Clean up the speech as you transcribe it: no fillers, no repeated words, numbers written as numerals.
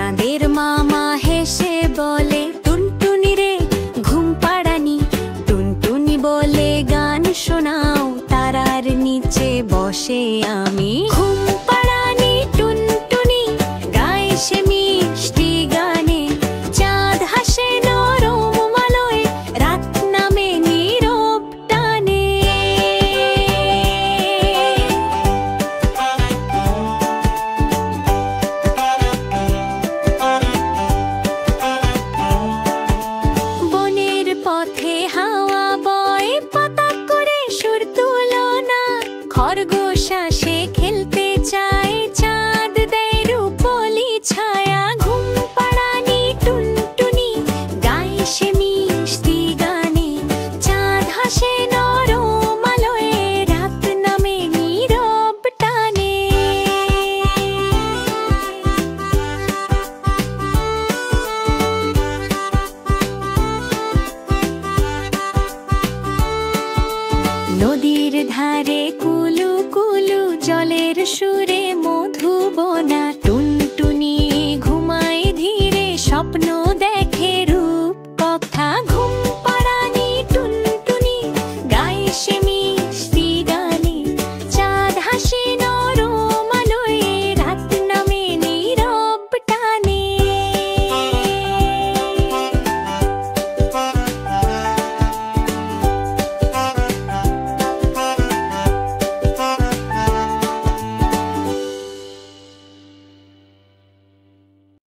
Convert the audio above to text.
চাঁদের মামা হেসে বলে, টুনটুনি রে ঘুম পাড়ানি। টুনটুনি বলে, গান শোনাও, তারার নিচে বসে আমি। ঘুম পাড়ানি টুনটুনি গায় সে মিষ্টি গানে। চাঁদ হাসে নরম আলোয়, রাত নামে নীরব টানে। বনের পথে হাওয়া বয়, পাতা করে সুর তুলনা। খরগোশ আসে খেলতে চায়, চাঁদ দেয় রূপলি ছায়া। ঘুম পাড়ানি টুনটুনি গায় সে মিষ্টি গানে। চাঁদ হাসে নরম আলোয়, রাত নামে নীরব টানে। নদীর ধারে কুলু কুলু জলের সুরে মধু